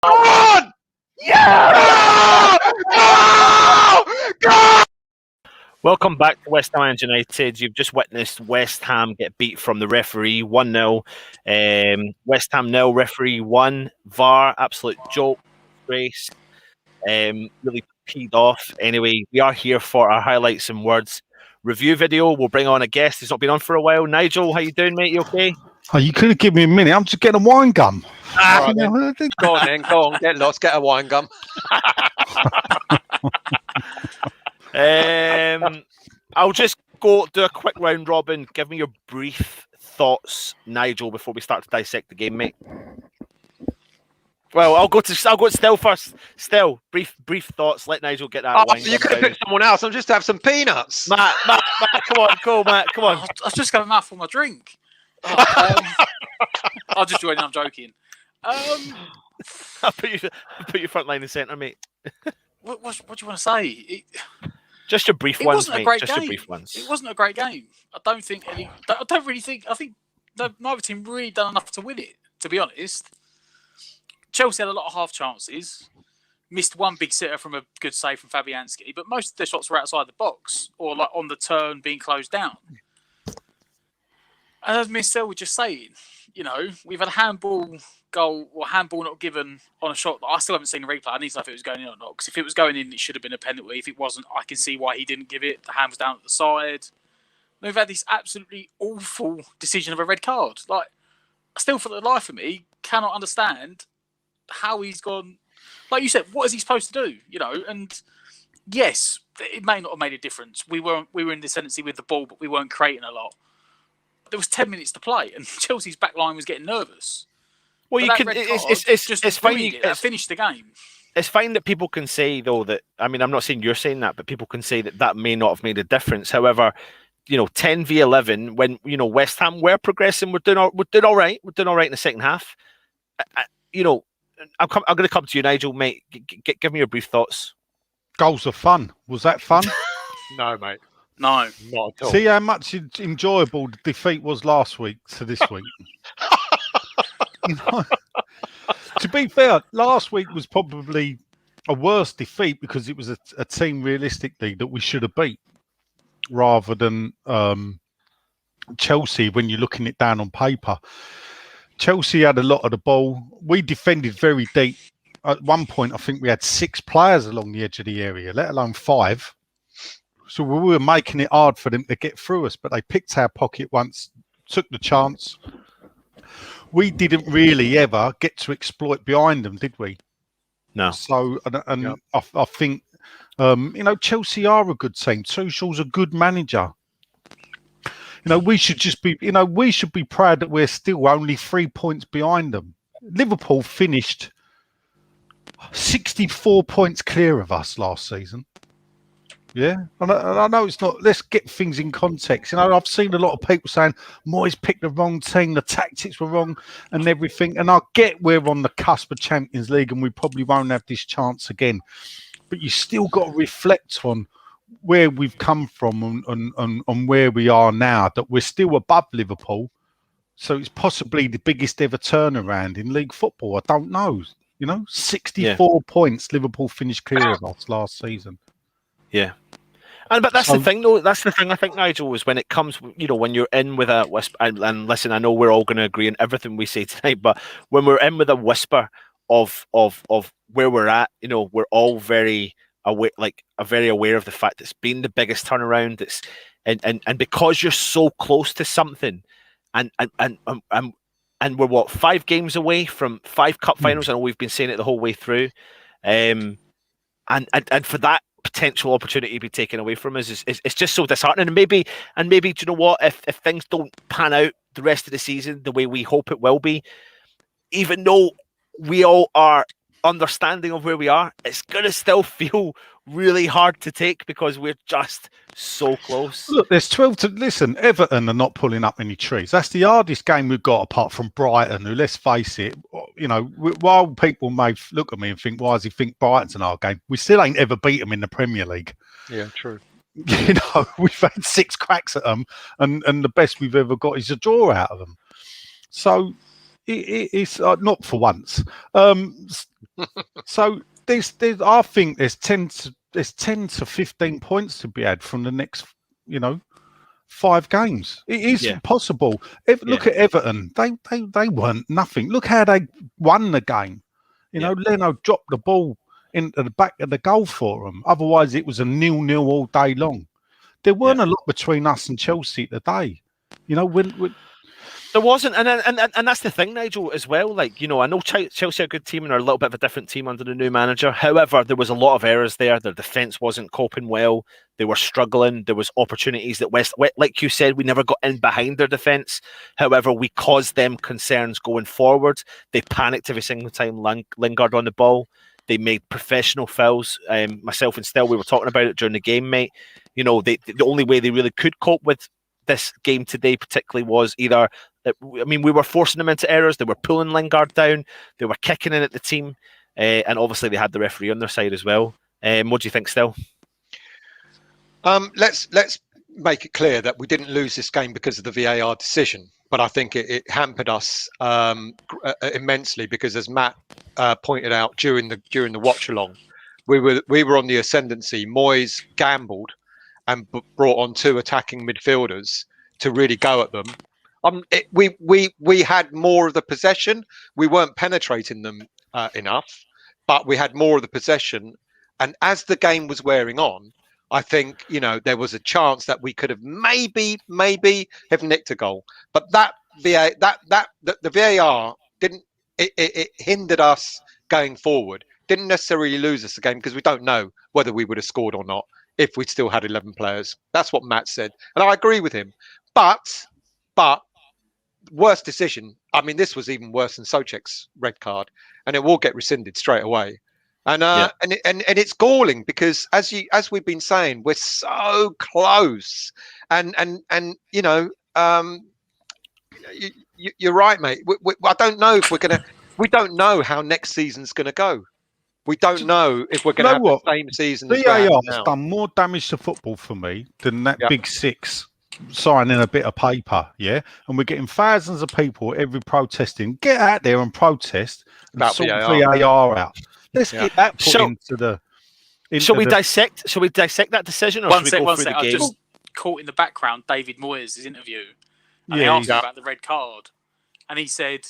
on! Yeah! Go! Welcome back to West Ham United. You've just witnessed West Ham get beat from the referee 1-0. West Ham 0, referee 1. VAR, absolute joke, race. Really peed off. Anyway, we are here for our highlights and words review video. We'll bring on a guest who's not been on for a while. Nigel, how you doing, mate? You okay? Oh, you could have given me a minute. I'm just getting a wine gum. Right, go on then. Go on. Get lost. Get a wine gum. I'll just go do a quick round robin. Give me your brief thoughts, Nigel, before we start to dissect the game, mate. Well, I'll go to Still first. Still, brief thoughts. Let Nigel get that. Oh, you could have picked someone else. I'm just have some peanuts. Matt, come on, go, Matt, come on. I was just going to mouthful my drink. I'll just join in. I'm joking. I'll put you front line and centre, mate. What do you want to say? Just your brief ones, mate. Just your brief ones. It wasn't a great game. I think neither team really done enough to win it, to be honest. Chelsea had a lot of half chances. Missed one big sitter from a good save from Fabianski, but most of the shots were outside the box or like on the turn being closed down. And as Marcel was just saying, we've had a handball goal or handball not given on a shot that I still haven't seen a replay. I need to know if it was going in or not. Because if it was going in, it should have been a penalty. If it wasn't, I can see why he didn't give it. The hand was down at the side. And we've had this absolutely awful decision of a red card. Like, still for the life of me, cannot understand how he's gone. Like you said, what is he supposed to do? And yes, it may not have made a difference. We were in the ascendancy with the ball, but we weren't creating a lot. There was 10 minutes to play, and Chelsea's back line was getting nervous. Well, it's fine. That finished the game. It's fine that people can say, though, that, I mean, I'm not saying you're saying that, but people can say that may not have made a difference. However, 10 v 11, when, West Ham were progressing, we're doing all right. We're doing all right in the second half. I'm going to come to you, Nigel, mate. Give me your brief thoughts. Goals are fun. Was that fun? No, mate. No, not at all. See how much enjoyable the defeat was last week to this week. To be fair, last week was probably a worse defeat because it was a team realistically that we should have beat rather than Chelsea when you're looking it down on paper. Chelsea had a lot of the ball. We defended very deep. At one point, I think we had 6 players along the edge of the area, let alone 5. So we were making it hard for them to get through us, but they picked our pocket once, took the chance. We didn't really ever get to exploit behind them, did we? No. So, I think, Chelsea are a good team. Tuchel's a good manager. We should just be, we should be proud that we're still only 3 points behind them. Liverpool finished 64 points clear of us last season. Yeah, and I know it's not. Let's get things in context. I've seen a lot of people saying Moyes picked the wrong team, the tactics were wrong, and everything. And I get we're on the cusp of Champions League, and we probably won't have this chance again. But you still got to reflect on where we've come from and where we are now. That we're still above Liverpool, so it's possibly the biggest ever turnaround in league football. I don't know. 64 points. Liverpool finished clear of us last season. Yeah. But that's the thing, though. That's the thing, I think, Nigel, is when it comes, when you're in with a whisper, and listen, I know we're all going to agree on everything we say tonight, but when we're in with a whisper of where we're at, we're all very aware, very aware of the fact it's been the biggest turnaround. It's and because you're so close to something, and we're 5 games away from 5 cup finals. I know we've been saying it the whole way through, and for that potential opportunity to be taken away from us it's just so disheartening. And maybe do you know what, if things don't pan out the rest of the season the way we hope it will be, even though we all are understanding of where we are, it's gonna still feel really hard to take because we're just so close. Look, there's 12 to listen. Everton are not pulling up any trees. That's the hardest game we've got apart from Brighton, who, let's face it, while people may look at me and think, why does he think Brighton's an hard game? We still ain't ever beat them in the Premier League. Yeah, true. We've had 6 cracks at them, and the best we've ever got is a draw out of them. So it's not for once. So I think there's 10 to 15 points to be had from the next, 5 games. It is possible. Look at Everton. They weren't nothing. Look how they won the game. Leno dropped the ball into the back of the goal for them. Otherwise, it was a 0-0 all day long. There weren't a lot between us and Chelsea today. When there wasn't, and that's the thing, Nigel, as well. Like, I know Chelsea are a good team and are a little bit of a different team under the new manager. However, there was a lot of errors there. Their defence wasn't coping well. They were struggling. There was opportunities that like you said, we never got in behind their defence. However, we caused them concerns going forward. They panicked every single time Lingard on the ball. They made professional fouls. Myself and Still, we were talking about it during the game, mate. The only way they really could cope with this game today particularly was either, we were forcing them into errors. They were pulling Lingard down. They were kicking in at the team. And obviously they had the referee on their side as well. What do you think, Still? Let's make it clear that we didn't lose this game because of the VAR decision, but I think it hampered us immensely because, as Matt pointed out during the watch along, we were on the ascendancy. Moyes gambled and brought on 2 attacking midfielders to really go at them. We had more of the possession. We weren't penetrating them enough, but we had more of the possession. And as the game was wearing on, I think there was a chance that we could have maybe have nicked a goal. But the VAR didn't. It hindered us going forward. Didn't necessarily lose us the game because we don't know whether we would have scored or not if we still had 11 players. That's what Matt said, and I agree with him. But worst decision. This was even worse than Souček's red card, and it will get rescinded straight away. And it's galling because as we've been saying, we're so close, and you're right, mate. I don't know if we're gonna. We don't know how next season's gonna go. We don't know if we're gonna have the same season. VAR has done more damage to football for me than that Big Six signing a bit of paper, and we're getting thousands of people every protesting. Get out there and protest and sort VAR out. Let's get that put into the. Shall we dissect that decision, or one should we go through the I game? just caught in the background David Moyes' interview, and they asked him about the red card, and he said,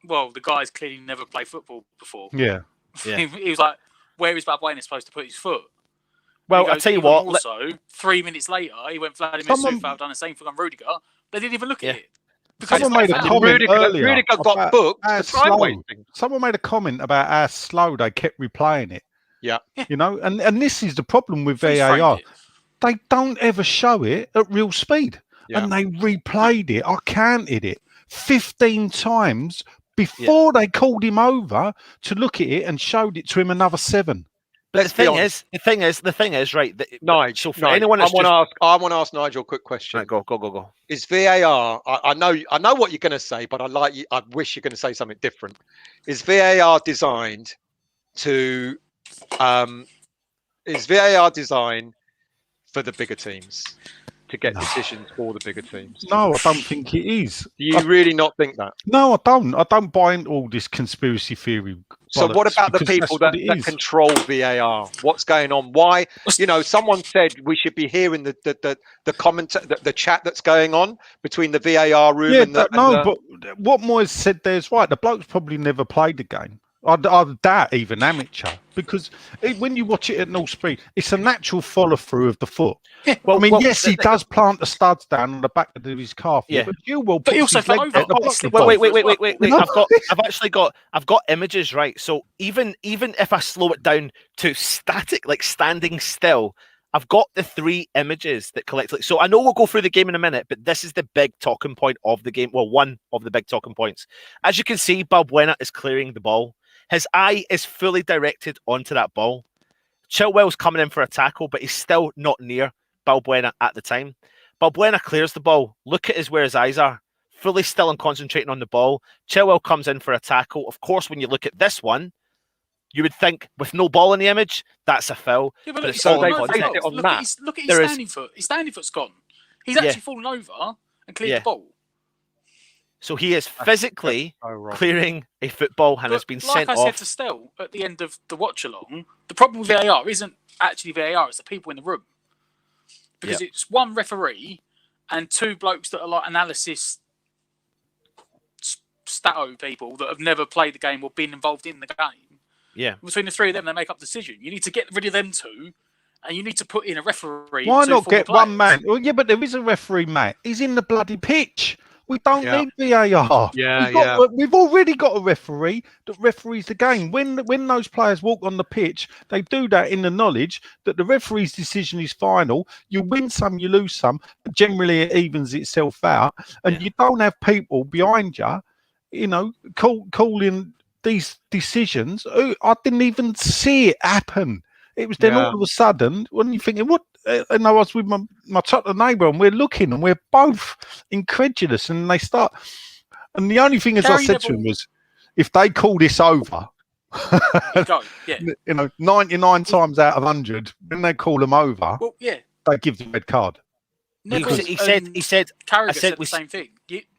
"Well, the guy's clearly never played football before." Yeah. He was like, "Where is Balbuena supposed to put his foot?" Well, I'll tell you what. Also, 3 minutes later, he went Vladimir Soufal done the same thing on Rudiger. They didn't even look at it. Someone made a comment earlier. Rudiger got booked for time wasting. Someone made a comment about how slow they kept replaying it. Yeah. And this is the problem with VAR. They don't ever show it at real speed. Yeah. And they replayed it. I counted it 15 times before they called him over to look at it and showed it to him another 7. But the thing is, right? Nigel, I want to ask Nigel a quick question. Right, go. Is VAR? I know what you're going to say, but I wish you're going to say something different. Is VAR designed to? Is VAR designed for the bigger teams to get decisions for the bigger teams? No, I don't think it is. Do you really not think that? No, I don't. I don't buy into all this conspiracy theory. So what about the people that control VAR? What's going on? Why? Someone said we should be hearing the comment, the chat that's going on between the VAR room but what Moyes said there is right. The bloke's probably never played the game. I doubt even amateur, because when you watch it at no speed, it's a natural follow through of the foot. Well, yes, he does plant the studs down on the back of his calf. Yeah, but you will. But he also fell over. Wait. I've got images, right? So even if I slow it down to static, like standing still, I've got the 3 images that collectively. So I know we'll go through the game in a minute, but this is the big talking point of the game. Well, one of the big talking points. As you can see, Balbuena is clearing the ball. His eye is fully directed onto that ball. Chilwell's coming in for a tackle, but he's still not near Balbuena at the time. Balbuena clears the ball. Look at where his eyes are. Fully still and concentrating on the ball. Chilwell comes in for a tackle. Of course, when you look at this one, you would think with no ball in the image, that's a foul. Yeah, but look at his standing foot. His standing foot's gone. He's actually fallen over and cleared the ball. So he is physically so wrong. clearing a football and has been like sent I off. said to Stel at the end of the watch along, the problem with VAR isn't actually VAR; it's the people in the room, because it's one referee and two blokes that are like analysis stato people that have never played the game or been involved in the game. Yeah. Between the three of them, they make up the decision. You need to get rid of them two, and you need to put in a referee. Why and two not former get one players. man? Well, yeah, but there is a referee, mate. He's in the bloody pitch. We don't Yeah. need VAR. Yeah, We've already got a referee that referees the game. When those players walk on the pitch, they do that in the knowledge that the referee's decision is final. You win some, you lose some. But generally, it evens itself out, and you don't have people behind you, calling these decisions. I didn't even see it happen. It was then all of a sudden when you're thinking, what? And I was with my Tottenham neighbour, and we're looking, and we're both incredulous. And they start, and the only thing, as I said to him, was, if they call this over, You go, yeah. 99 times out of 100, when they call them over, Well, yeah. they give the red card. He said, Carragher said the same thing.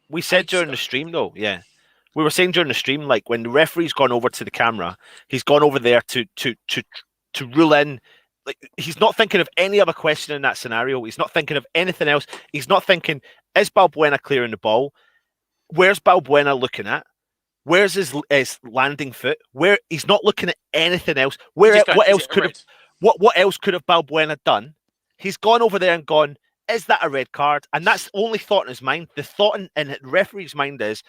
We said during the stream, though, we were saying during the stream, like when the referee's gone over to the camera, he's gone over there to rule in. Like, he's not thinking of any other question in that scenario. He's not thinking of anything else. He's not thinking, is Balbuena clearing the ball? Where's Balbuena looking at? Where's his landing foot? Where he's not looking at anything else. What else could have Balbuena done? He's gone over there and gone, is that a red card? And that's the only thought in his mind. The thought in the referee's mind is,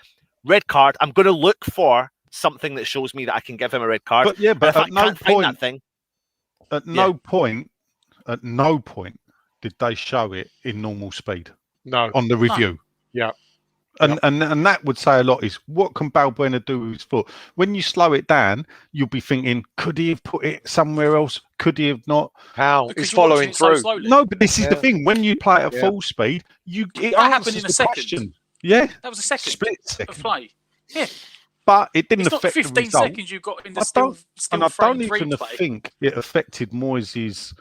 red card. I'm going to look for something that shows me that I can give him a red card. But yeah, but at no point, at no point did they show it in normal speed. No, on the review. Yeah. And that would say a lot. Is what can Balbuena do with his foot? When you slow it down, you'll be thinking, could he have put it somewhere else? Could he have not? How? Because He's you're watching following it so through. slowly. No, but this is the thing. When you play at full speed, it happened answers in a the second. question. Yeah, That was a second split of second. play. Yeah. But it didn't It's not affect 15 the result. seconds you got in the I still don't frame even replay. think it affected Moyes'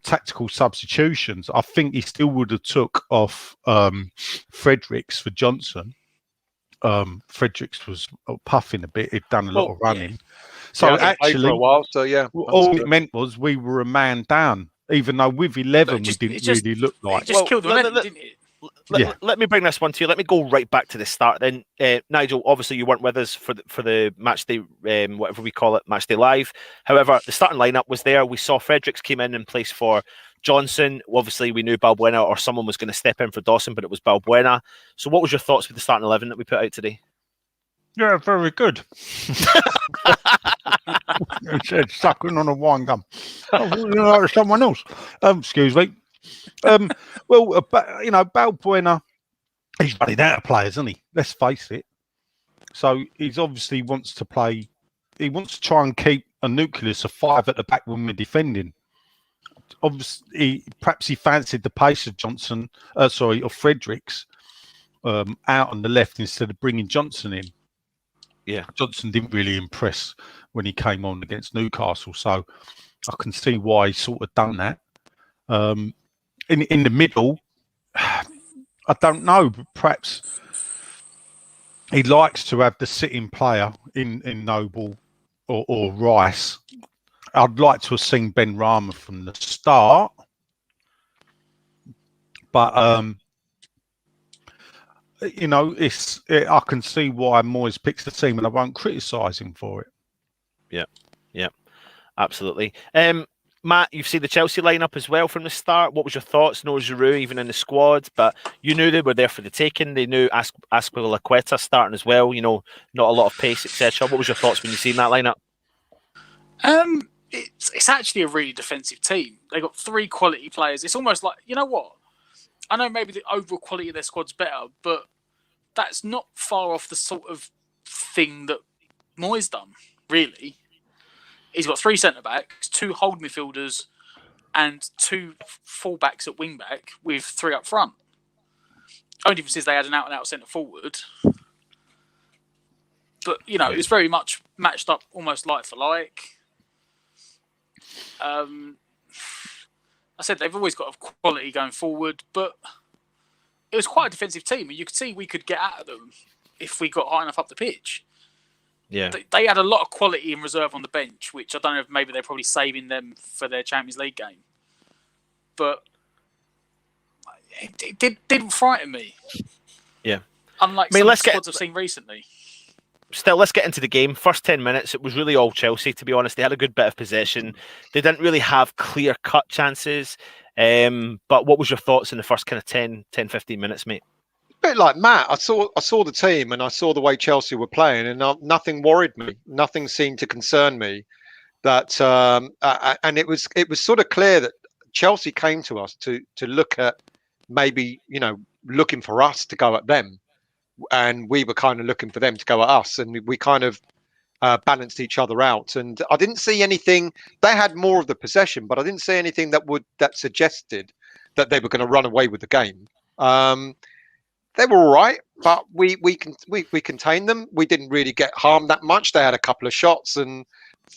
tactical substitutions. I think he still would have took off Fredericks for Johnson. Fredericks was puffing a bit. He'd done a lot of running. So actually, for a while. So all it meant was we were a man down. Even though with 11 we didn't really look like. It just killed the momentum, didn't it? Let me bring this one to you. Let me go right back to the start then. Nigel, obviously you weren't with us for the match day, whatever we call it, match day live. However, the starting lineup was there. We saw Fredericks came in place for Johnson. Obviously, we knew Balbuena or someone was going to step in for Dawson, but it was Balbuena. So what was your thoughts with the starting 11 that we put out today? Yeah, very good. It said sucking on a wine gum. Someone else. Excuse me. Balbuena, he's running out of players, isn't he? Let's face it. So he's obviously wants to play. He wants to try and keep a nucleus of 5 at the back when we're defending. Obviously, perhaps he fancied the pace of of Fredericks out on the left instead of bringing Johnson in. Yeah, Johnson didn't really impress when he came on against Newcastle, so I can see why he sort of done that. In the middle, I don't know, but perhaps he likes to have the sitting player in Noble or Rice. I'd like to have seen Ben Rama from the start, but I can see why Moyes picks the team, and I won't criticise him for it. Yeah, absolutely. Matt, you've seen the Chelsea lineup as well from the start. What was your thoughts? No Giroud even in the squad, but you knew they were there for the taking. They knew Azpilicueta starting as well. Not a lot of pace, etc. What was your thoughts when you seen that lineup? It's actually a really defensive team. They got 3 quality players. It's almost like, you know what? I know maybe the overall quality of their squad's better, but that's not far off the sort of thing that Moyes done, really. He's got 3 centre-backs, 2 hold midfielders, and 2 full-backs at wing-back with 3 up front. Only difference is they had an out-and-out centre-forward. But, it's very much matched up almost like for like. I said they've always got a quality going forward, but it was quite a defensive team, and you could see we could get at them if we got high enough up the pitch. Yeah, They had a lot of quality in reserve on the bench, which I don't know if maybe they're probably saving them for their Champions League game. But it didn't frighten me. Yeah. Unlike some squads I've seen recently. Still, let's get into the game. First 10 minutes, it was really all Chelsea, to be honest. They had a good bit of possession. They didn't really have clear-cut chances. But what was your thoughts in the first kind of 10, 15 minutes, mate? A bit like Matt. I saw the team and I saw the way Chelsea were playing, and nothing worried me. Nothing seemed to concern me. That and it was sort of clear that Chelsea came to us to look at maybe, looking for us to go at them, and we were kind of looking for them to go at us, and we kind of balanced each other out. And I didn't see anything. They had more of the possession, but I didn't see anything that suggested that they were going to run away with the game. They were all right, but we contained them. We didn't really get harmed that much. They had a couple of shots, and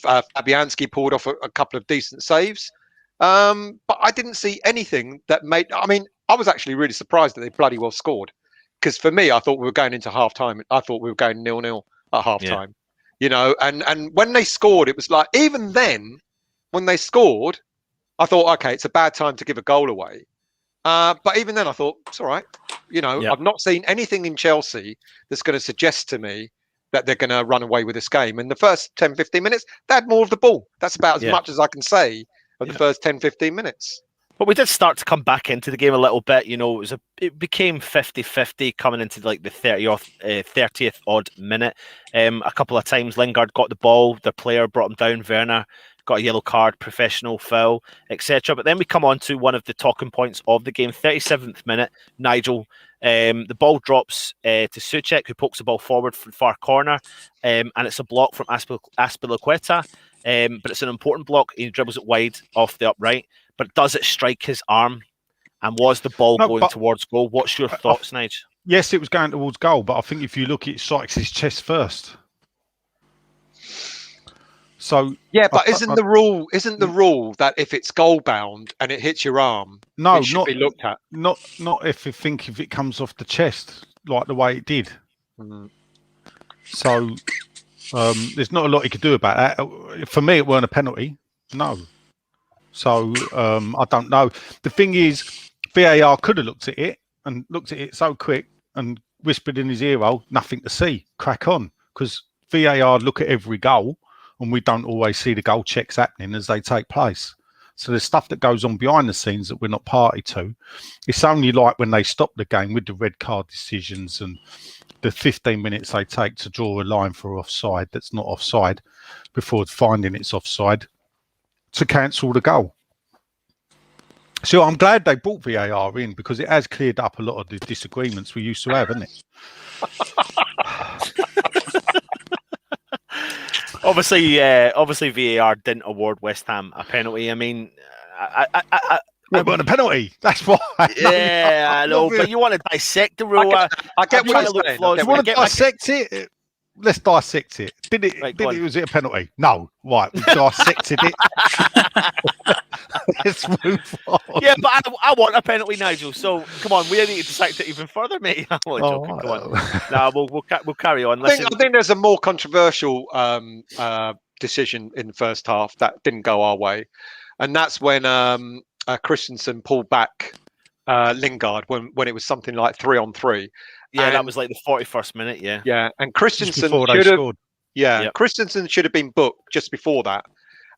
Fabianski pulled off a couple of decent saves. But I didn't see anything that made. I mean, I was actually really surprised that they bloody well scored, because for me, I thought we were going into half time. I thought we were going 0-0 at half time. And when they scored, it was like, even then, when they scored, I thought, okay, it's a bad time to give a goal away. But even then, I thought, it's all right. I've not seen anything in Chelsea that's going to suggest to me that they're going to run away with this game. In the first 10, 15 minutes, they had more of the ball. That's about as much as I can say of the first 10, 15 minutes. But we did start to come back into the game a little bit. It became 50-50 coming into like the 30th odd minute. A couple of times Lingard got the ball, their player brought him down, Werner got a yellow card, professional foul, etc. But then we come on to one of the talking points of the game, 37th minute, Nigel. The ball drops to Souček, who pokes the ball forward from far corner, and it's a block from Azpilicueta. But it's an important block. He dribbles it wide off the upright, but does it strike his arm? And was the ball going towards goal? What's your thoughts, Nigel? Yes, it was going towards goal, but I think if you look, it strikes his chest first. So yeah, but isn't the rule that if it's goal bound and it hits your arm, it should be looked at? Not if it comes off the chest like the way it did. Mm. So there's not a lot you could do about that. For me, it weren't a penalty. No. So I don't know. The thing is, VAR could have looked at it so quick and whispered in his ear hole, nothing to see, crack on, because VAR look at every goal. And we don't always see the goal checks happening as they take place. So there's stuff that goes on behind the scenes that we're not party to. It's only like when they stop the game with the red card decisions and the 15 minutes they take to draw a line for offside that's not offside before finding it's offside to cancel the goal. So I'm glad they brought VAR in, because it has cleared up a lot of the disagreements we used to have, hasn't it? Obviously, VAR didn't award West Ham a penalty. I mean, it wasn't a penalty. That's why. Yeah, I know. But you want to dissect the rule. I get what you're saying. You want to dissect it? Let's dissect it. Was it a penalty? No. Right, we dissected it. Let's move on. Yeah, but I want a penalty, Nigel. So come on, we need to dissect it even further, mate. I'm only joking. Come on. No, we'll carry on. I think there's a more controversial decision in the first half that didn't go our way, and that's when Christensen pulled back Lingard when it was something like 3-on-3. Yeah, that was like the 41st minute. Yeah, and Christensen should have. Yeah, Christensen should have been booked just before that,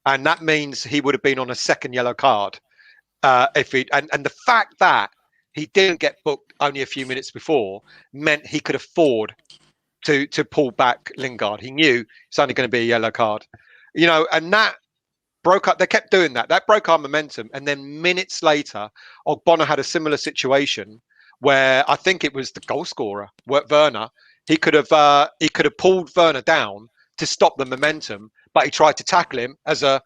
and that means he would have been on a second yellow card. If he and the fact that he didn't get booked only a few minutes before meant he could afford to pull back Lingard. He knew it's only going to be a yellow card, and that broke up. They kept doing that. That broke our momentum, and then minutes later, Ogbonna had a similar situation where I think it was the goal scorer, Werner. He could have pulled Werner down to stop the momentum, but he tried to tackle him as an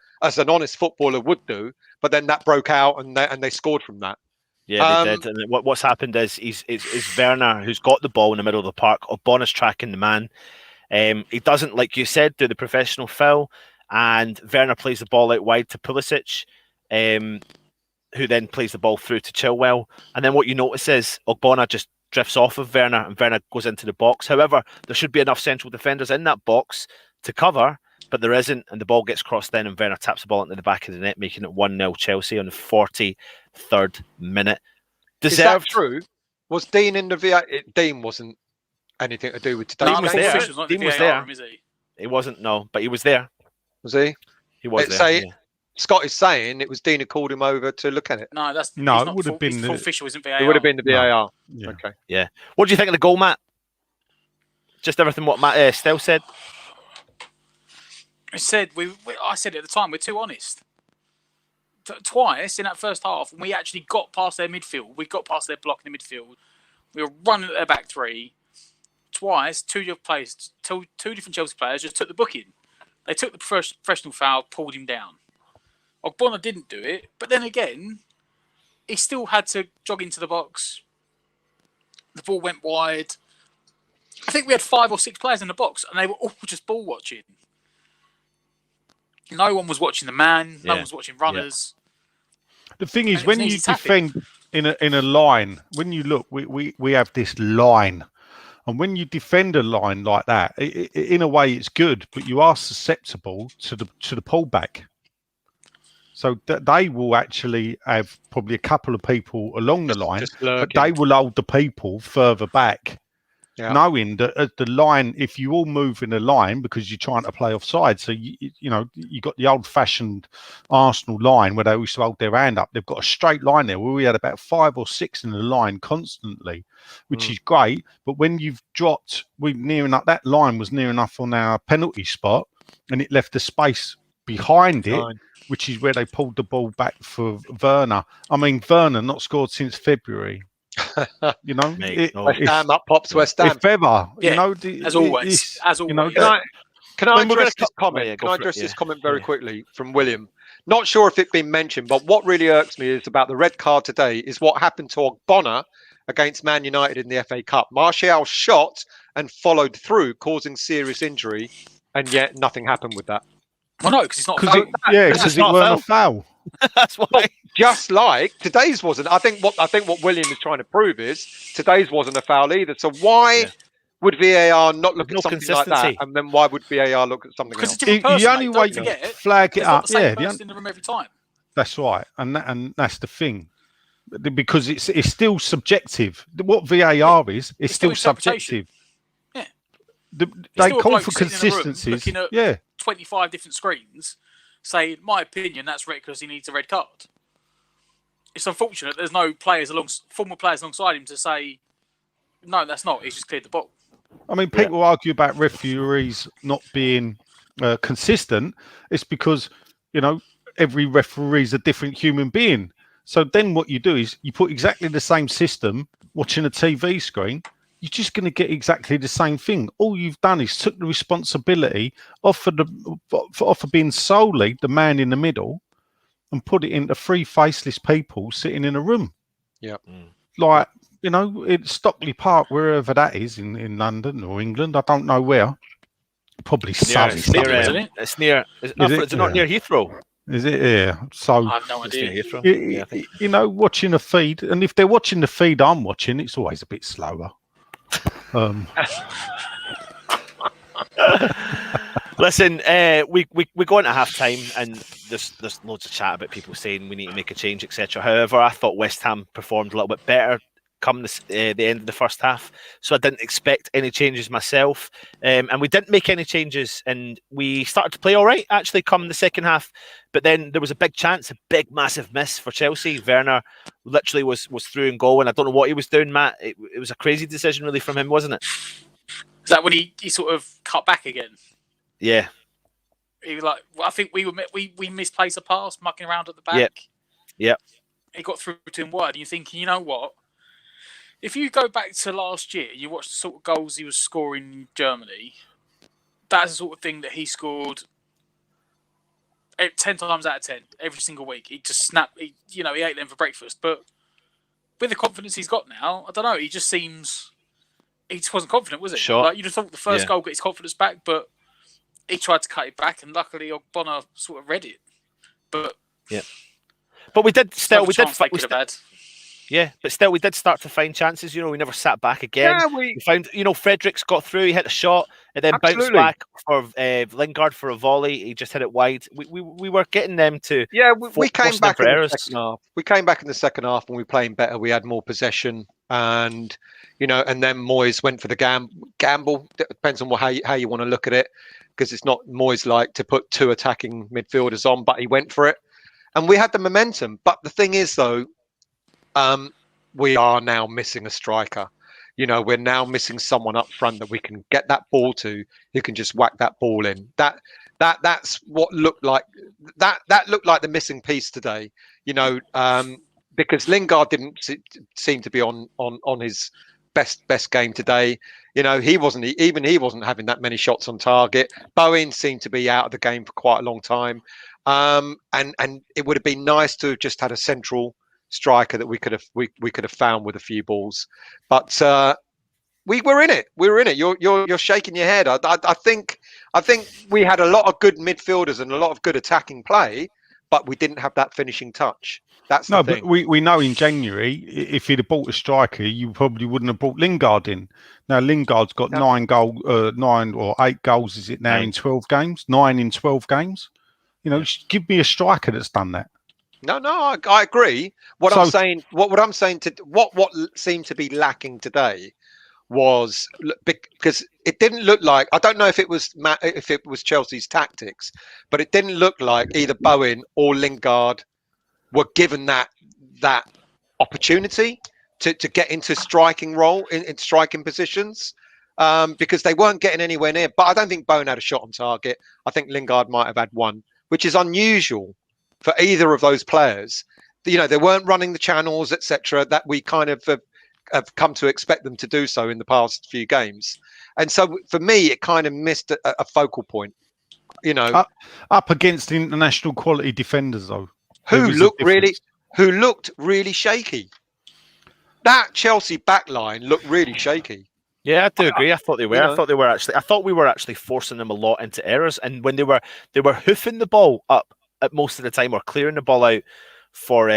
honest footballer would do. But then that broke out, and they scored from that. Yeah, they did. And what's happened is it's Werner who's got the ball in the middle of the park. Ogbonna's tracking the man. He doesn't, like you said, do the professional foul, and Werner plays the ball out wide to Pulisic. who then plays the ball through to Chilwell. And then what you notice is Ogbonna just drifts off of Werner, and Werner goes into the box. However, there should be enough central defenders in that box to cover, but there isn't, and the ball gets crossed in, and Werner taps the ball into the back of the net, making it 1-0 Chelsea on the 43rd minute. Deserved. Is that true? Was Dean in the VAR? Dean wasn't anything to do with today's Dean was game. there. Dean was there. Room, is he? He wasn't, no, but he was there. Was he? He was there. Say, yeah. Scott is saying it was Dean who called him over to look at it. No, it would have been full official, isn't VAR? It would have been the VAR. No. Yeah. Okay. Yeah. What do you think of the goal, Matt? Just everything what Matt Stell said. I said it at the time. We're too honest. Twice in that first half, when we actually got past their midfield, we got past their block in the midfield. We were running at their back three. Twice, two different Chelsea players just took the booking. They took the professional foul, pulled him down. Ogbonna didn't do it, but then again, he still had to jog into the box. The ball went wide. I think we had 5 or 6 players in the box, and they were all just ball watching. No one was watching the man. No one was watching runners. The thing is, when you defend in a line, when you look, we have this line, and when you defend a line like that, in a way, it's good, but you are susceptible to the pullback. So they will actually have probably a couple of people along the line, but they will hold the people further back, knowing that at the line, if you all move in a line because you're trying to play offside, so you got the old-fashioned Arsenal line where they used to hold their hand up. They've got a straight line there where we had about 5 or 6 in the line constantly, which is great. But when you've dropped, that line was near enough on our penalty spot, and it left the space behind it, which is where they pulled the ball back for Werner. I mean, Werner not scored since February. You know, West Ham up pops West Ham. If ever, as always. Can I address this comment? Can I address this comment very quickly from William? Not sure if it's been mentioned, but what really irks me is about the red card today is what happened to Ogbonna against Man United in the FA Cup. Martial shot and followed through, causing serious injury, and yet nothing happened with that. Well, no, because it's not. Because it weren't a foul. That's why. Just like today's wasn't. I think what William is trying to prove is today's wasn't a foul either. So why would VAR not look at something like that, and then why would VAR look at something else? Because the only way you flag it up, in the room every time. That's right, and that's the thing, because it's still subjective. What VAR is, it's still subjective. Yeah, they call for consistencies. Looking at 25 different screens, say, in my opinion, that's red because he needs a red card. It's unfortunate there's no former players alongside him to say, no, that's not. He's just cleared the ball. I mean, people argue about referees not being consistent. It's because, every referee is a different human being. So then what you do is you put exactly the same system watching a TV screen. You're just going to get exactly the same thing. All you've done is took the responsibility off of being solely the man in the middle and put it into 3 faceless people sitting in a room. Yeah. Like, it's Stockley Park, wherever that is in London or England. I don't know where. Probably Surrey. It's near. Is it not near Heathrow? Is it? Yeah. So I have no idea. Watching a feed, and if they're watching the feed I'm watching, it's always a bit slower. Listen, we go into half time, and there's loads of chat about people saying we need to make a change, etc. However, I thought West Ham performed a little bit better come the end of the first half, so I didn't expect any changes myself, and we didn't make any changes, and we started to play all right actually come the second half, but then there was a big chance, a big massive miss for Chelsea. Werner literally was through and goal, and I don't know what he was doing, Matt. It was a crazy decision really from him, wasn't it? Is that when he sort of cut back again? Yeah. He was like, I think we misplaced a pass, mucking around at the back. Yeah. He got through to him wide, and you're thinking, you know what? If you go back to last year, you watch the sort of goals he was scoring in Germany, that's the sort of thing that he scored 10 times out of 10 every single week. He just snapped, he ate them for breakfast. But with the confidence he's got now, I don't know, he just wasn't confident, was he? Sure. Like, you'd have thought the first goal got his confidence back, but he tried to cut it back, and luckily Ogbonna sort of read it. But But we did still, we did, Chance they could have had. yeah, but still, we did start to find chances. We never sat back again. Yeah, we found, Fredericks got through. He hit a shot and then bounced back for Lingard for a volley. He just hit it wide. We were getting them to. Yeah, we came back in the errors. second half. We came back in the second half and we were playing better. We had more possession, and and then Moyes went for the gamble. Depends on how you want to look at it, because it's not Moyes like to put 2 attacking midfielders on, but he went for it, and we had the momentum. But the thing is, though. We are now missing a striker. We're now missing someone up front that we can get that ball to, who can just whack that ball in. That's what looked like. That looked like the missing piece today. Because Lingard didn't seem to be on his best game today. He wasn't having that many shots on target. Bowen seemed to be out of the game for quite a long time. And it would have been nice to have just had a central striker that we could have found with a few balls, but we were in it. You're shaking your head. I think we had a lot of good midfielders and a lot of good attacking play, but we didn't have that finishing touch. That's the thing. But we know in January, if he'd have bought a striker, you probably wouldn't have brought Lingard in. Now Lingard's got 9 or 8 goals. Is it now in 12 games? 9 in 12 games. Give me a striker that's done that. No, I agree. What I'm saying what seemed to be lacking today was, because it didn't look like, I don't know if it was Chelsea's tactics, but it didn't look like either Bowen or Lingard were given that opportunity to get into striking role in striking positions, because they weren't getting anywhere near. But I don't think Bowen had a shot on target. I think Lingard might have had one, which is unusual for either of those players. They weren't running the channels, etc., that we kind of have come to expect them to do so in the past few games. And so for me, it kind of missed a focal point. Up against international quality defenders, though, who looked really shaky. That Chelsea backline looked really shaky. Yeah, I do agree. I thought they were. I thought we were actually forcing them a lot into errors, and when they were hoofing the ball up at most of the time, or clearing the ball out for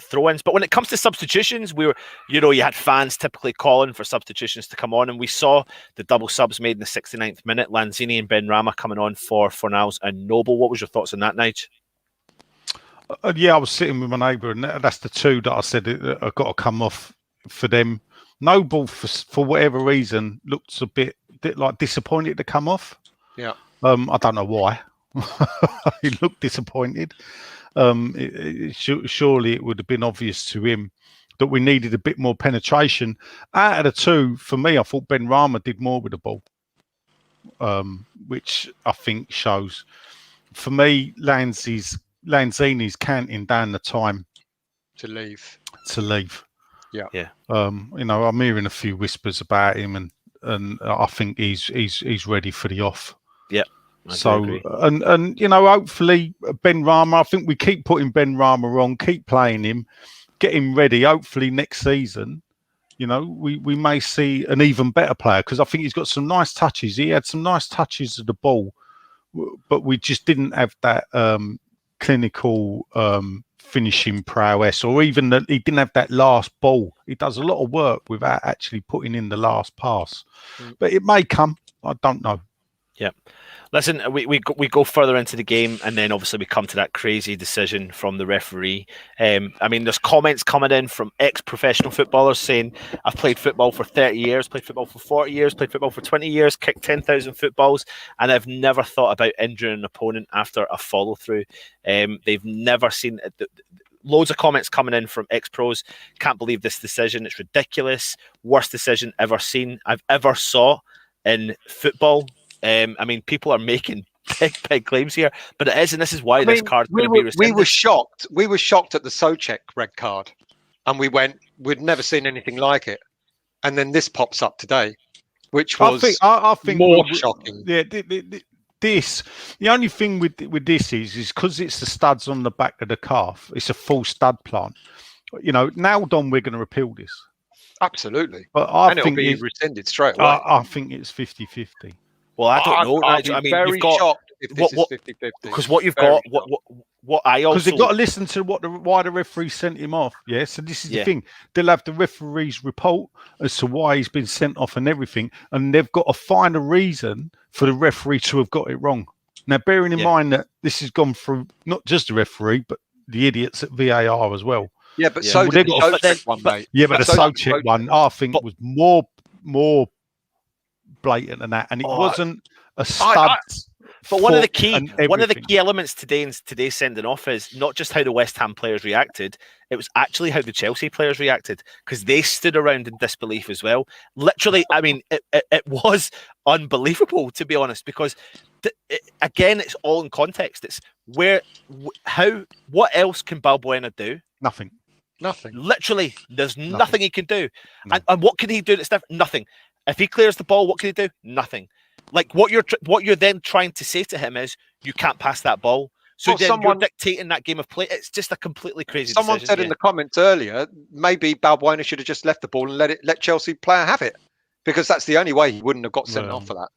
throw-ins. But when it comes to substitutions, we were, you had fans typically calling for substitutions to come on, and we saw the double subs made in the 69th minute. Lanzini and Benrahma coming on for Fornals and Noble. What was your thoughts on that, Nige? Yeah, I was sitting with my neighbour, and that's the 2 that I said I've got to come off for them. Noble, for whatever reason, looks a bit like disappointed to come off. Yeah. I don't know why. He looked disappointed. Surely it would have been obvious to him that we needed a bit more penetration. Out of the 2, for me, I thought Benrahma did more with the ball, which I think shows. For me, Lanzini's counting down the time to leave. Yeah. I'm hearing a few whispers about him, and I think he's ready for the off. Yeah. So hopefully Benrahma. I think we keep putting Benrahma on, keep playing him, get him ready. Hopefully next season, we may see an even better player, because I think he's got some nice touches. He had some nice touches of the ball, but we just didn't have that clinical finishing prowess, or even that he didn't have that last ball. He does a lot of work without actually putting in the last pass, but it may come. I don't know. Yeah. Listen, we go further into the game, and then obviously we come to that crazy decision from the referee. There's comments coming in from ex-professional footballers saying, I've played football for 30 years, played football for 40 years, played football for 20 years, kicked 10,000 footballs, and I've never thought about injuring an opponent after a follow-through. They've never seen it. Loads of comments coming in from ex-pros. Can't believe this decision. It's ridiculous. Worst decision ever seen, I've ever saw in football. People are making big claims here, but it is, and this is why this card's going to be rescinded. We were shocked at the Souček red card, and we'd never seen anything like it, and then this pops up today, which was I think more shocking. Yeah, the only thing with this is because it's the studs on the back of the calf. It's a full stud plant. Nailed on, we're going to repeal this. Absolutely, but it'll be rescinded straight away. I think it's 50-50. Well, I don't know. I'd be very shocked. if this is 50-50. Because what you've Very got, tough. what I also Because they've got to listen to why the referee sent him off. Yeah, so this is the thing. They'll have the referee's report as to why he's been sent off and everything, and they've got to find a reason for the referee to have got it wrong. Now, bearing in mind that this has gone through not just the referee, but the idiots at VAR as well. Yeah, but so did the Socek one, mate. Yeah, but the Socek one, I think, was more blatant than that, and it wasn't a stud. But one of the key elements today's sending off is not just how the West Ham players reacted; it was actually how the Chelsea players reacted, because they stood around in disbelief as well. Literally, I mean, it was unbelievable, to be honest, because again, it's all in context. It's what else can Balbuena do? Nothing. Literally, there's nothing he can do. No. And what can he do that's different? Nothing. If he clears the ball, what can he do? Nothing. Like what you're then trying to say to him is you can't pass that ball. So then you're dictating that game of play. It's just a completely crazy decision. Someone said in the comments earlier, maybe Balbuena should have just left the ball and let Chelsea player have it, because that's the only way he wouldn't have got sent off for that.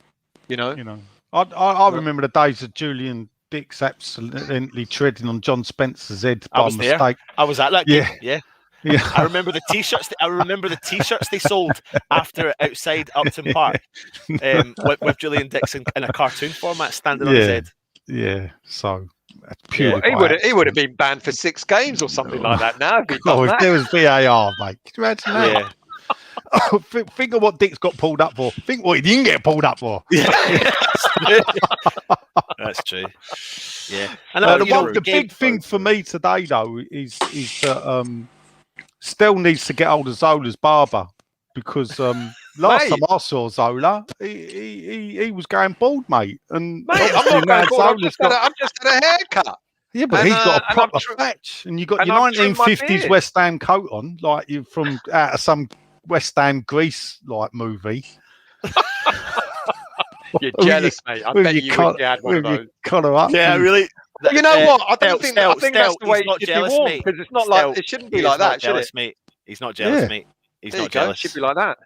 You know. I remember the days of Julian Dix absolutely treading on John Spencer's head by mistake. There. I was at that game. Yeah. I remember the t-shirts. They sold after outside Upton Park, with Julian Dix in a cartoon format standing on his head. Yeah. So he would have been banned for 6 games or something like that. Now, if there was VAR, mate, could you imagine that? Yeah. Think of what Dick's got pulled up for. Think what he didn't get pulled up for. Yeah. That's true. Yeah. And the big thing for me today, though, is that Stell needs to get hold of Zola's barber, because last time I saw Zola, he was going bald, mate. And I'm not going bald. I've just had a haircut. Yeah, but he's got a proper thatch, and you got your 1950s West Ham coat on, like you're from out of some West Ham Grease like movie. You're jealous, mate. I bet you wish you had one of those. Collar up. Yeah, really. You know what? I don't think. I think that's the way it should be worn, because it's not like it shouldn't be like that, should it? Mate. He's not jealous, mate. He's not jealous. It should be like that.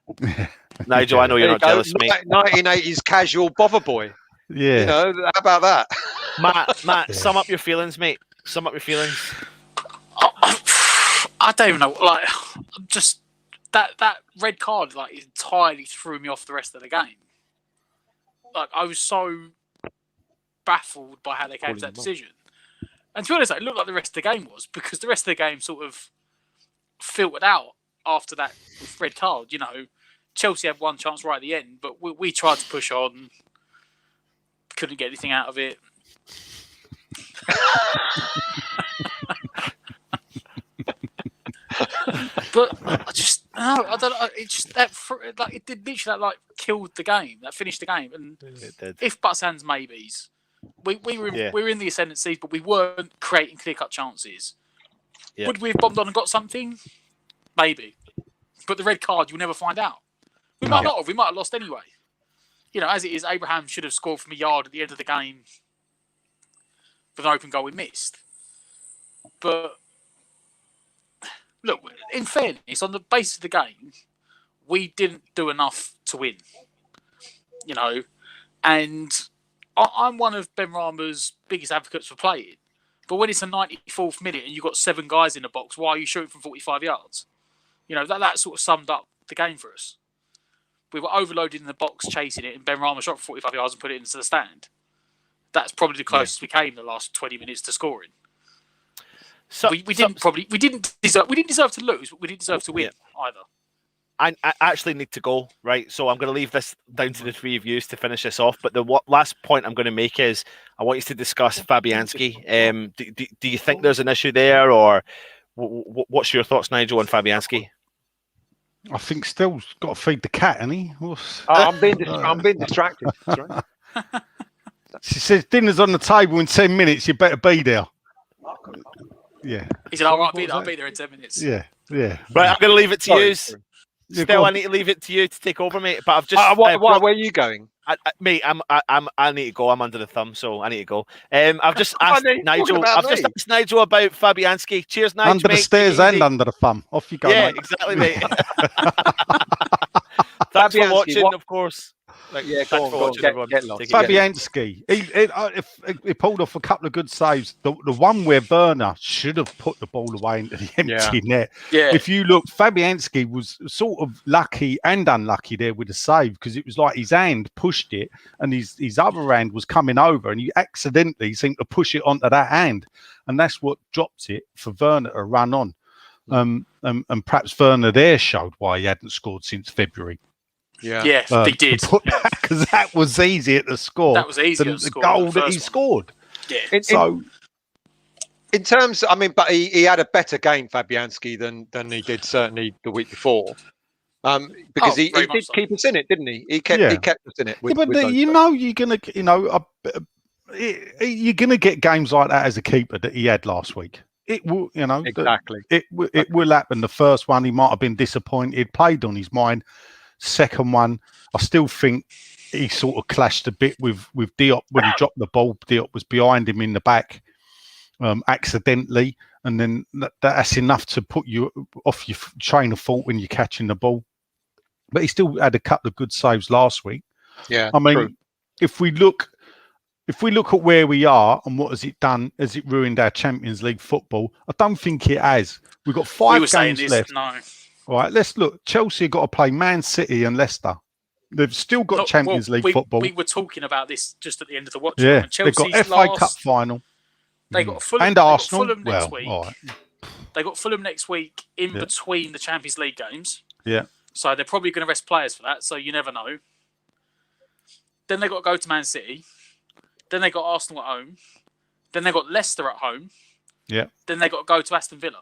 Nigel, I know you're not jealous, mate. 1980s casual bother boy. Yeah. You know, how about that? Matt, sum up your feelings, mate. Sum up your feelings. I don't even know. Like, just that red card, like, entirely threw me off the rest of the game. Like, I was so baffled by how they came to that decision. And to be honest, it looked like the rest of the game was, because the rest of the game sort of filtered out after that red card. You know, Chelsea had one chance right at the end, but we tried to push on, couldn't get anything out of it. But I don't know. It just it did literally like killed the game. That finished the game. And if buts, ands, maybes, we were in the ascendancy, but we weren't creating clear-cut chances. Yeah. Would we have bombed on and got something? Maybe. But the red card, you'll never find out. We might not have. We might have lost anyway. You know, as it is, Abraham should have scored from a yard at the end of the game with an open goal we missed. But look, in fairness, on the basis of the game, we didn't do enough to win. You know, and I'm one of Benrahma's biggest advocates for playing. But when it's a 94th minute and you've got 7 guys in the box, why are you shooting from 45 yards? You know, that sort of summed up the game for us. We were overloaded in the box chasing it, and Benrahma shot from 45 yards and put it into the stand. That's probably the closest we came the last 20 minutes to scoring. So we didn't deserve to lose, but we didn't deserve to win either. I actually need to go, right? So I'm going to leave this down to the three of you to finish this off. But the last point I'm going to make is I want you to discuss Fabianski. Do you think there's an issue there, or what's your thoughts, Nigel, on Fabianski? I think Still's got to feed the cat, hasn't he? I'm being distracted. That's right. She says dinner's on the table in 10 minutes. You better be there. Yeah. He said, I'll be there in 10 minutes. Yeah. Right, I'm going to leave it to you. Still, I need to leave it to you to take over, mate. But I've just. Where are you going? Mate, I need to go. I'm under the thumb, so I need to go. I've just asked Nigel. I've just asked Nigel about Fabianski. Cheers, Nigel. Under the stairs and under the thumb. Off you go. Yeah, mate. Exactly, mate. Thanks for watching, of course. Yeah, Thanks go on, for go on. watching, everyone. Get lost. Take it easy. Fabianski, he pulled off a couple of good saves. The one where Werner should have put the ball away into the empty net. Yeah. If you look, Fabianski was sort of lucky and unlucky there with the save, because it was like his hand pushed it and his other hand was coming over and he accidentally seemed to push it onto that hand. And that's what dropped it for Werner to run on. And perhaps Werner there showed why he hadn't scored since February. Yeah, they did. Because that was easier to score. That was easier than to the score goal than the that he first scored. Yeah. In terms, I mean, but he had a better game, Fabianski, than he did certainly the week before. Because he did keep us in it, didn't he? He kept us in it. With you're gonna get games like that as a keeper that he had last week. It will, exactly. It will happen. The first one, he might have been disappointed, played on his mind. Second one, I still think he sort of clashed a bit with Diop when he dropped the ball. Diop was behind him in the back accidentally, and then that's enough to put you off your train of thought when you're catching the ball. But he still had a couple of good saves last week. Yeah, I mean, true. if we look at where we are and what has it done, has it ruined our Champions League football? I don't think it has. We've got 5 games left. No. All right, let's look. Chelsea have got to play Man City and Leicester. They've still got Champions League football. We were talking about this just at the end of the watch. Yeah, they've got FA Cup final. They got Fulham and Arsenal. Fulham next week. All right. They got Fulham next week in between the Champions League games. Yeah. So they're probably going to rest players for that. So you never know. Then they got to go to Man City. Then they got Arsenal at home. Then they got Leicester at home. Yeah. Then they got to go to Aston Villa.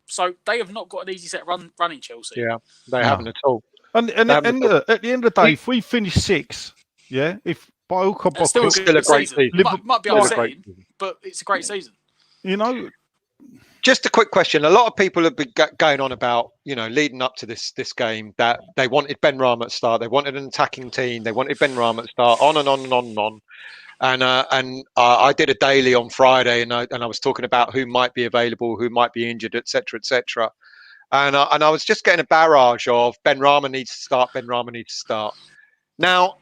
So they have not got an easy set running Chelsea. Yeah, they haven't at all. And at the end of the day, if we finish 6, if by all it's still a great season. Might be upsetting, but it's a great season. Just a quick question. A lot of people have been going on about, leading up to this game, that they wanted Ben Rama at start. They wanted an attacking team. They wanted Ben Rama at start, on and on and on and on. And I did a daily on Friday, and I was talking about who might be available, who might be injured, etc., etc. And I was just getting a barrage of Ben Rama needs to start. Ben Rama needs to start. Now,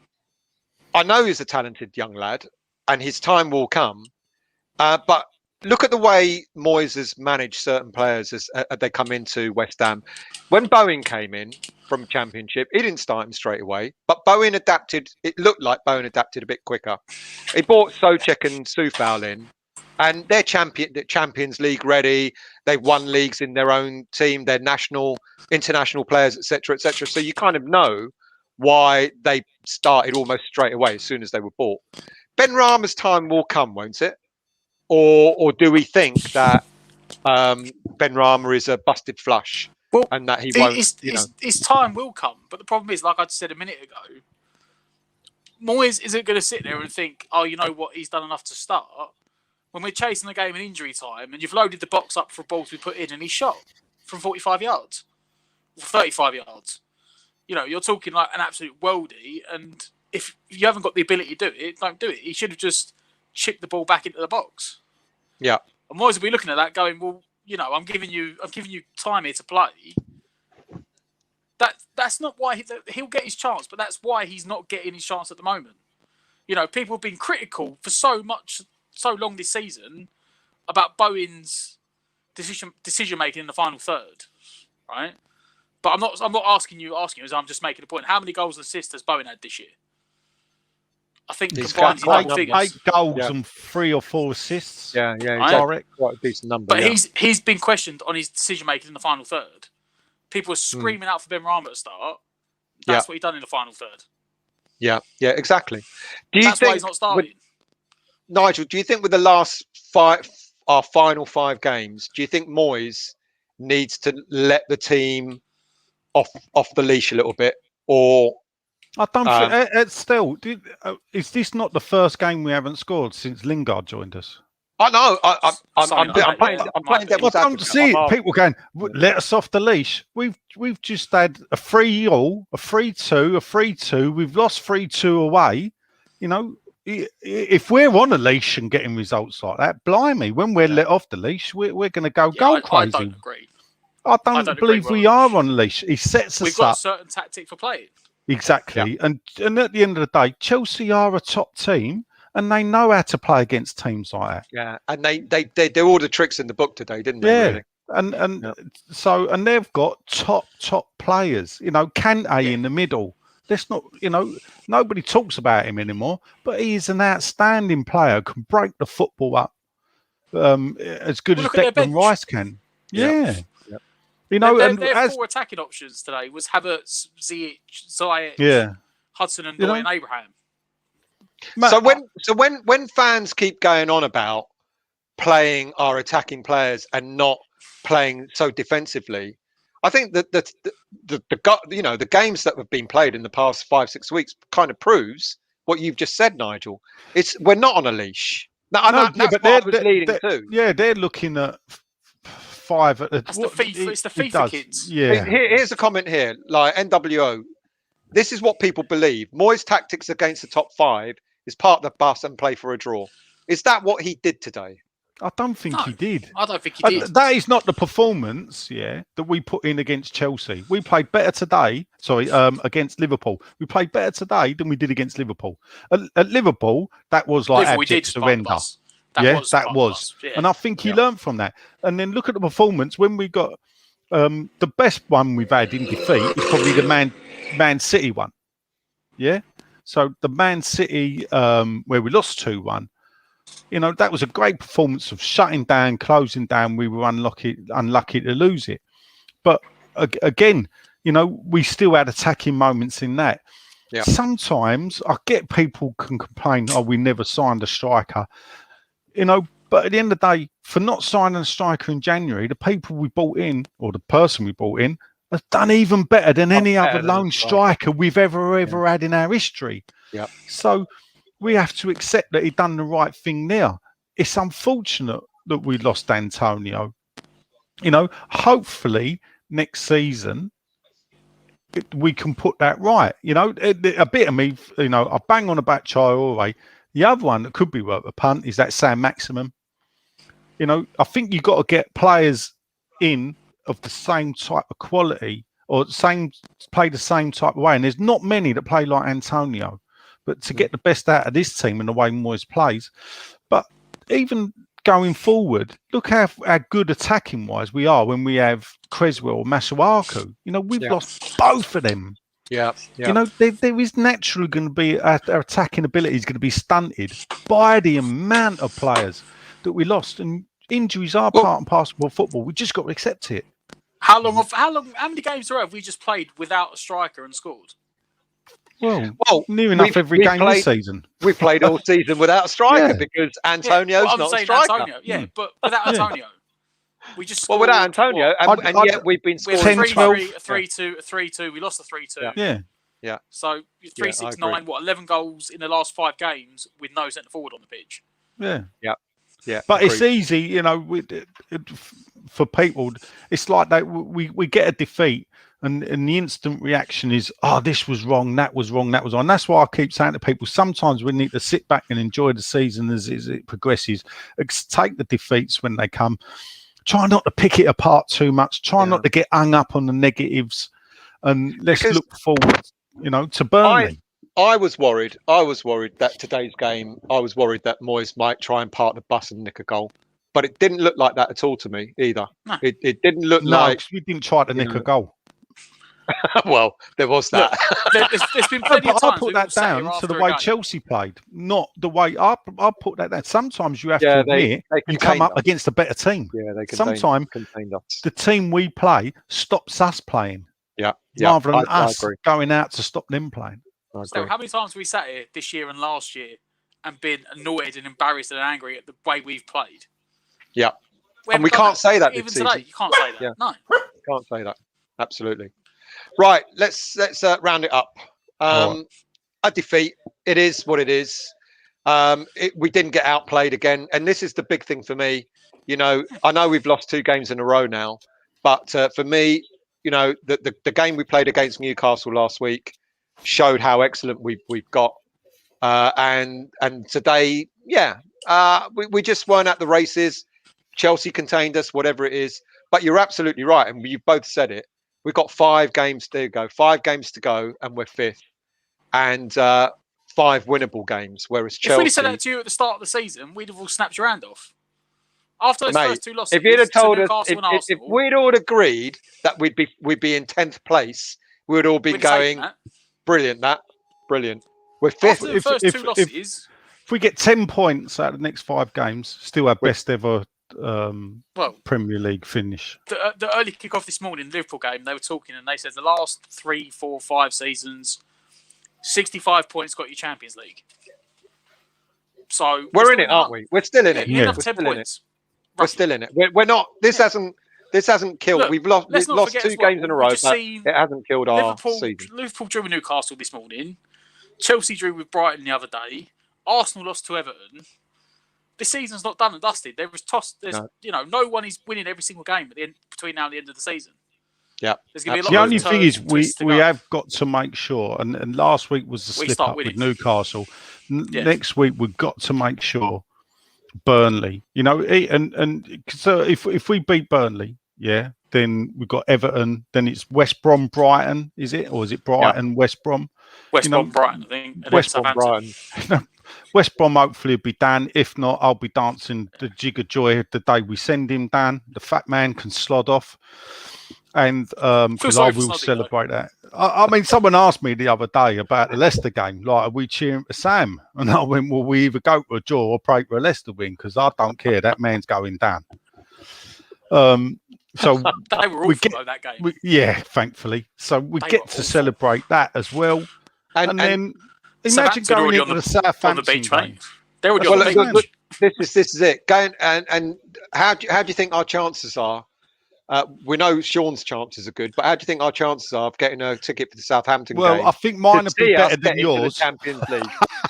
I know he's a talented young lad, and his time will come. But look at the way Moyes has managed certain players as they come into West Ham. When Bowen came in from Championship, he didn't start him straight away, but Bowen adapted. It looked like Bowen adapted a bit quicker. He brought Souček and Soufal in, and they're Champions League ready. They've won leagues in their own team. They're international players, etc., etc. So you kind of know why they started almost straight away as soon as they were bought. Ben Rama's time will come, won't it? Or do we think that Ben Rama is a busted flush, and that he won't? His time will come, but the problem is, like I said a minute ago, Moyes isn't going to sit there and think, "Oh, you know what? He's done enough to start." When we're chasing the game in injury time, and you've loaded the box up for a ball to be put in, and he shot from 45 yards, or 35 yards. You're talking like an absolute worldie, and if you haven't got the ability to do it, don't do it. He should have just chip the ball back into the box. Yeah. And Moyes will be looking at that going, well, I'm giving you time here to play. That's not why he'll get his chance, but that's why he's not getting his chance at the moment. People have been critical for so long this season about Bowen's decision making in the final third, right? But I'm not asking you, as I'm just making a point. How many goals and assists has Bowen had this year? I think he's combined got 8 goals and 3 or 4 assists. Yeah, direct. Quite a decent number. But he's been questioned on his decision making in the final third. People are screaming out for Ben Rama at the start. That's what he done in the final third. Yeah, exactly. That's why he's not starting. Nigel, do you think with the last our final 5 games, do you think Moyes needs to let the team off the leash a little bit, or? I don't think it's still. Is this not the first game we haven't scored since Lingard joined us? I know. I'm playing devil's advocate. I don't see it. People going, let us off the leash. We've just had a 3-3, a 3-2, a 3-2. We've lost 3-2 away. If we're on a leash and getting results like that, blimey, when we're let off the leash, we're going to go goal crazy. I don't agree. I don't believe we are on a leash. He sets us up. We've got a certain tactic for playing. Exactly. And at the end of the day, Chelsea are a top team and they know how to play against teams like that. Yeah, and they do all the tricks in the book today, didn't they? Yeah. Really? And they've got top players, Kante in the middle. Let's not, nobody talks about him anymore, but he is an outstanding player, can break the football up as good as Declan Rice can. Yeah. Their 4 attacking options today was Havertz, Ziyech, Hudson and Doyle and Abraham. So when fans keep going on about playing our attacking players and not playing so defensively, I think that the games that have been played in the past 5-6 weeks kind of proves what you've just said, Nigel. We're not on a leash. That's what I was leading to. Yeah, they're looking at 5 at it's the FIFA kids. Yeah. Here's a comment here, like NWO. This is what people believe. Moyes' tactics against the top 5 is part of the bus and play for a draw. Is that what he did today? I don't think he did. I don't think he did. That is not the performance, that we put in against Chelsea. We played better today. Against Liverpool. We played better today than we did against Liverpool. At Liverpool, that was like abject surrender. That was. Yeah. And I think he learned from that. And then look at the performance when we got the best one we've had in defeat is probably the Man City one. Yeah. So the Man City where we lost 2-1. That was a great performance of shutting down, closing down. We were unlucky to lose it. But again, we still had attacking moments in that. Yeah. Sometimes I get people can complain, we never signed a striker. But at the end of the day, for not signing a striker in January, the people we bought in, or the person we bought in, has done even better than any other lone striker we've ever had in our history. Yeah. So we have to accept that he done the right thing there. It's unfortunate that we lost Antonio. Hopefully next season we can put that right. A bit of me, I bang on about Traore. The other one that could be worth a punt is that Sam Maximum. I think you've got to get players in of the same type of quality or play the same type of way. And there's not many that play like Antonio. But to get the best out of this team and the way Moyes plays. But even going forward, look how good attacking wise we are when we have Creswell or Masuaku. We've lost both of them. Yeah. There is naturally going to be our attacking ability is going to be stunted by the amount of players that we lost. And injuries are part and parcel of football. We just got to accept it. How many games have we just played without a striker and scored? Well, near enough every game this season. We've played all season without a striker because Antonio's not a striker. Antonio, but without Antonio, we just scored, without Antonio, and yet we've been scoring 3-2. We lost a 3-2. Yeah. So 3-6-9. 11 goals in the last 5 games with no centre forward on the pitch. Yeah. But it's easy, for people. It's like that. We get a defeat. And the instant reaction is, this was wrong, that was wrong, that was wrong. And that's why I keep saying to people, sometimes we need to sit back and enjoy the season as it progresses. Take the defeats when they come. Try not to pick it apart too much. Try not to get hung up on the negatives. And let's look forward, to Burnley. I was worried. That today's game, I was worried that Moyes might try and park the bus and nick a goal. But it didn't look like that at all to me either. No. It didn't look like... we didn't try to nick a goal. Well, there was that. There's been plenty of times. I put that down to the way Chelsea played, not the way I put that down. Sometimes you have to admit you come up against a better team. Yeah, they sometimes the team we play stops us playing. Yeah. Rather than us going out to stop them playing. So how many times have we sat here this year and last year and been annoyed and embarrassed and angry at the way we've played? Yeah. And we can't say that even today. You can't say that. Yeah. No. Can't say that. Absolutely. Right, let's round it up. A defeat. It is what it is. We didn't get outplayed again, and this is the big thing for me. I know we've lost 2 games in a row now, but for me, the game we played against Newcastle last week showed how excellent we've got, and today, we just weren't at the races. Chelsea contained us, whatever it is. But you're absolutely right, and you've both said it. We've got 5 games to go. 5 games to go, and we're 5th, and 5 winnable games. Whereas If we'd have said Chelsea, that to you at the start of the season, we'd have all snapped your hand off. After those mate, first 2 losses, if you'd have told to us, Newcastle and if Arsenal, we'd all agreed that we'd be in 10th place, we'd all be we'd have taken going, that. brilliant, brilliant. We're 5th. After the first 2 losses, If we get 10 points out of the next 5 games, still our best ever Premier League finish. The early kick-off this morning, the Liverpool game, they were talking and they said the last 3, 4, 5 seasons, 65 points got you Champions League. So we're in it, aren't we? We're still in it. Yeah, We're 10 still points. We're still in it. We're not. This hasn't killed. Look, we've lost 2 games in a row, but it hasn't killed our season. Liverpool drew with Newcastle this morning. Chelsea drew with Brighton the other day. Arsenal lost to Everton. This season's not done and dusted. There was no one is winning every single game at the end, between now and the end of the season. Yeah. There's going to be a lot the of only thing is we go. have got to make sure, and last week was the slip up with Newcastle. Next week we've got to make sure Burnley, and so if we beat Burnley, then we've got Everton, then it's West Brom, Brighton, is it? Or is it Brighton, West Brom? West Brom, Brighton, I think. And West Brom, Brighton. West Brom hopefully will be Dan. If not, I'll be dancing the jig of joy the day we send him, Dan. The fat man can slod off. And because I will celebrate that. I mean, someone asked me the other day about the Leicester game. Like, are we cheering for Sam? And I went, well, we either go to a draw or pray for a Leicester win because I don't care. That man's going down. So they were all for that game. Thankfully. So we get to celebrate that as well. And then imagine going into the Southampton game. They're already on the beach. This is it. Going and how do you think our chances are? We know Sean's chances are good, but how do you think our chances are of getting a ticket for the Southampton game? Well, I think mine would be better than yours. Champions League.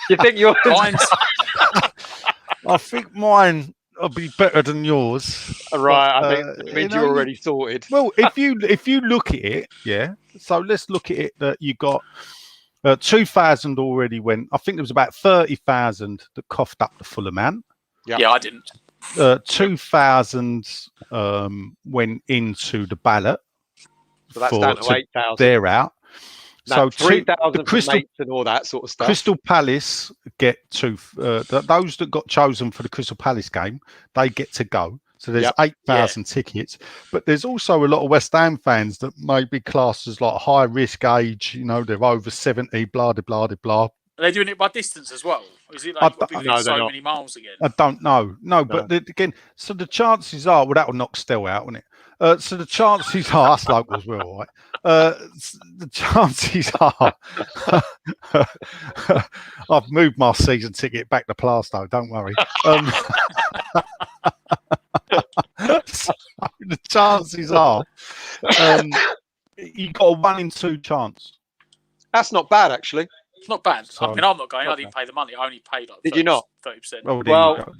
You think yours? I think mine will be better than yours. Right, I think you're already sorted. Well, if you look at it, so let's look at it that you got 2,000 already went. I think there was about 30,000 that coughed up the full amount. Yeah, I didn't. 2,000 went into the ballot. So that's down to 8,000. They're out. So 3,000 for mates and all that sort of stuff. Crystal Palace get to those that got chosen for the Crystal Palace game. They get to go. So there's 8,000 tickets, but there's also a lot of West Ham fans that may be classed as like high risk age. They're over 70. Blah blah blah blah. Are they doing it by distance as well? Or is it like so many miles again? I don't know. No, but again, so the chances are, well, that will knock Stell out, wouldn't it? So the chances are, us locals will, all right? The chances are, I've moved my season ticket back to Plaistow, don't worry. So the chances are, you got a 1 in 2 chance. That's not bad, actually. It's not bad. Sorry. I mean, I'm not going. I didn't pay the money. I only paid like 30%. Did you not? 30%. Well,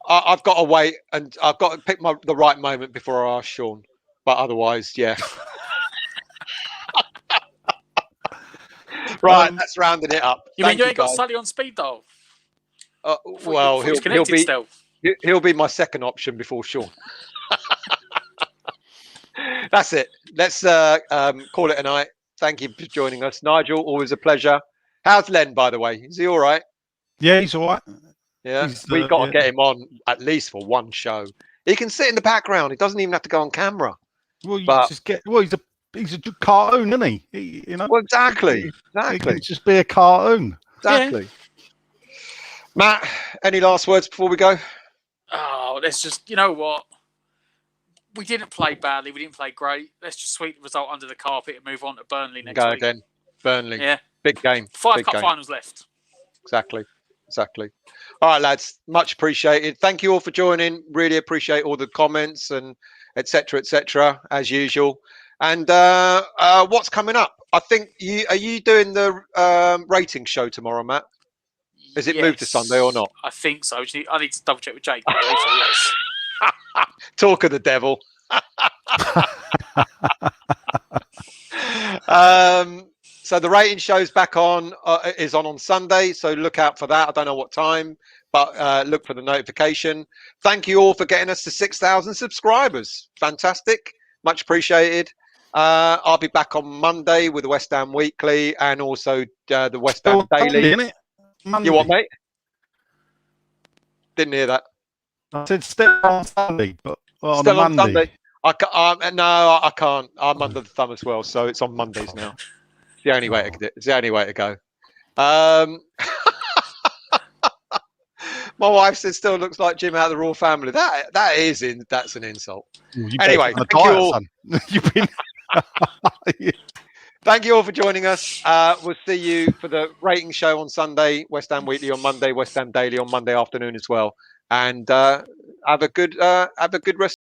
I've got to wait, and I've got to pick the right moment before I ask Sean. But otherwise, yeah. Right, that's rounding it up. You mean you ain't got Sully on speed dial? Well, he'll be my second option before Sean. That's it. Let's call it a night. Thank you for joining us, Nigel. Always a pleasure. How's Len, by the way? Is he all right? Yeah, he's all right. Yeah, we got to get him on at least for one show. He can sit in the background. He doesn't even have to go on camera. Well, he's a cartoon, isn't he? Well, exactly. He can just be a cartoon. Exactly. Yeah. Matt, any last words before we go? Oh, let's just, you know what? We didn't play badly. We didn't play great. Let's just sweep the result under the carpet and move on to Burnley next week. Go again. Burnley. Yeah. Big game. 5 cup finals left. Exactly. All right, lads. Much appreciated. Thank you all for joining. Really appreciate all the comments and et cetera, as usual. And what's coming up? I think are you doing the rating show tomorrow, Matt? Is it moved to Sunday or not? I think so. I need to double check with Jake. Yes. Talk of the devil. So the rating show's back on, is on Sunday. So look out for that. I don't know what time, but look for the notification. Thank you all for getting us to 6,000 subscribers. Fantastic. Much appreciated. I'll be back on Monday with the West Ham Weekly and also the West Ham Daily. Monday, Monday. You what, mate? Didn't hear that. I said still on Sunday, but on Still a on Monday. Sunday. No, I can't. I'm under the thumb as well, so it's on Mondays now. It's the only way to it's the only way to go. My wife says still looks like Jim out of the Raw family. That's an insult. Anyway, thank you all. You've been. Thank you all for joining us. We'll see you for the rating show on Sunday, West Ham Weekly on Monday, West Ham Daily on Monday afternoon as well. And have a good rest.